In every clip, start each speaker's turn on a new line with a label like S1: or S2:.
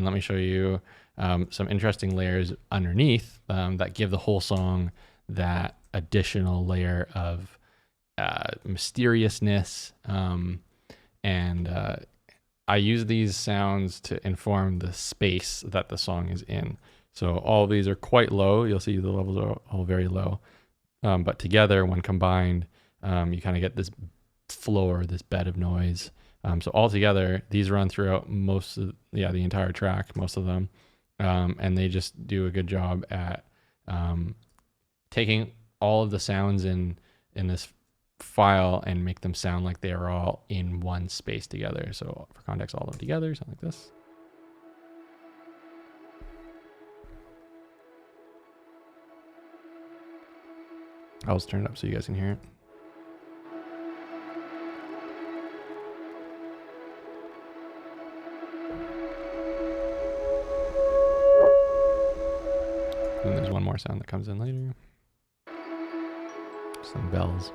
S1: and let me show you some interesting layers underneath that give the whole song that additional layer of mysteriousness. And I use these sounds to inform the space that the song is in. So all of these are quite low. You'll see the levels are all very low. But together, when combined, you kind of get this floor, this bed of noise. So all together, these run throughout the entire track, most of them. And they just do a good job at taking all of the sounds in this file and make them sound like they are all in one space together. So for context, all of them together, something like this. I'll just turn it up so you guys can hear it. And there's one more sound that comes in later. Some bells.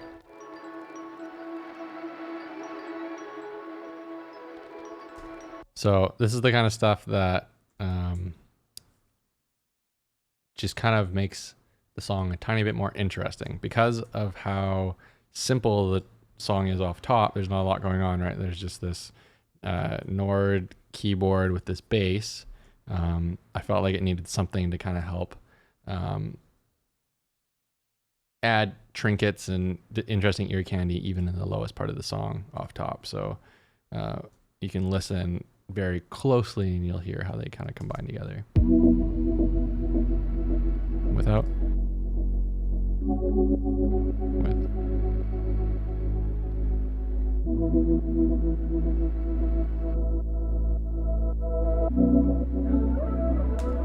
S1: So this is the kind of stuff that just kind of makes the song a tiny bit more interesting because of how simple the song is off top. There's not a lot going on, right? There's just this Nord keyboard with this bass. I felt like it needed something to kind of help add trinkets and interesting ear candy even in the lowest part of the song off top. So you can listen very closely and you'll hear how they kind of combine together. Without. With.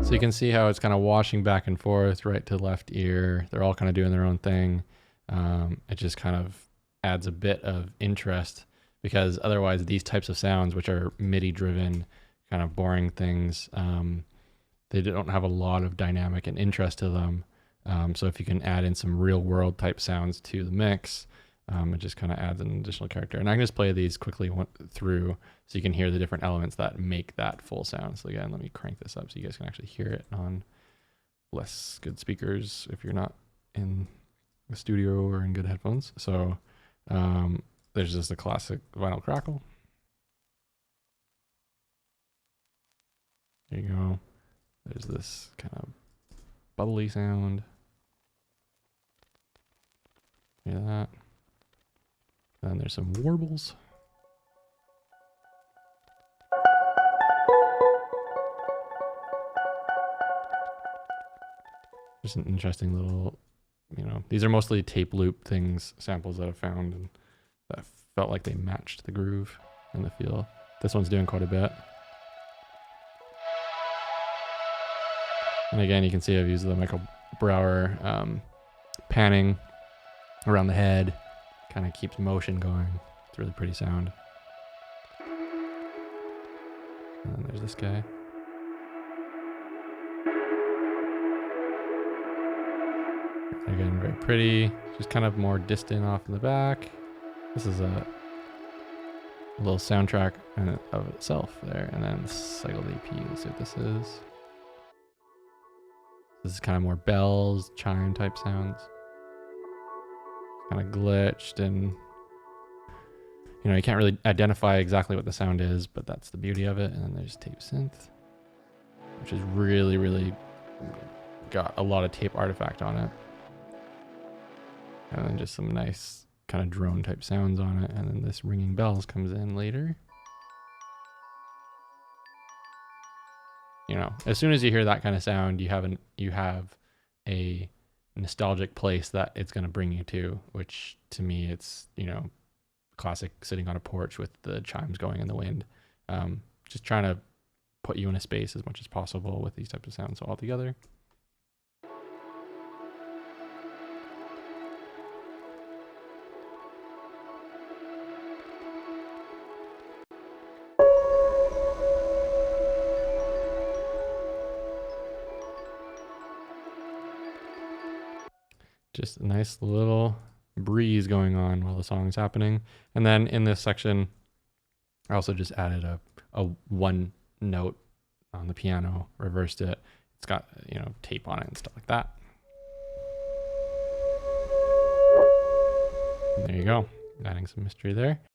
S1: So you can see how it's kind of washing back and forth, right to left ear. They're all kind of doing their own thing. It just kind of adds a bit of interest because otherwise these types of sounds, which are MIDI driven, kind of boring things, they don't have a lot of dynamic and interest to them. So if you can add in some real world type sounds to the mix, it just kind of adds an additional character. And I can just play these quickly through so you can hear the different elements that make that full sound. So again, let me crank this up so you guys can actually hear it on less good speakers if you're not in the studio or in good headphones. So there's just a classic vinyl crackle. There you go. There's this kind of bubbly sound. Hear that? Then there's some warbles. There's an interesting little, these are mostly tape loop things, samples that I've found and that felt like they matched the groove and the feel. This one's doing quite a bit. And again, you can see I've used the Michael Brower panning around the head. Kind of keeps motion going. It's a really pretty sound. And then there's this guy. Again, very pretty. Just kind of more distant off in the back. This is a little soundtrack of itself there. And then cycled AP. Let's see what this is. This is kind of more bells, chime type sounds. Kind of glitched and you can't really identify exactly what the sound is, but that's the beauty of it. And then there's tape synth, which is really, really got a lot of tape artifact on it. And then just some nice kind of drone type sounds on it. And then this ringing bells comes in later. As soon as you hear that kind of sound, you have a nostalgic place that it's going to bring you to, which to me, it's, classic sitting on a porch with the chimes going in the wind. Just trying to put you in a space as much as possible with these types of sounds all together. Just a nice little breeze going on while the song is happening. And then in this section, I also just added a one note on the piano, reversed it. It's got, tape on it and stuff like that. And there you go. Adding some mystery there.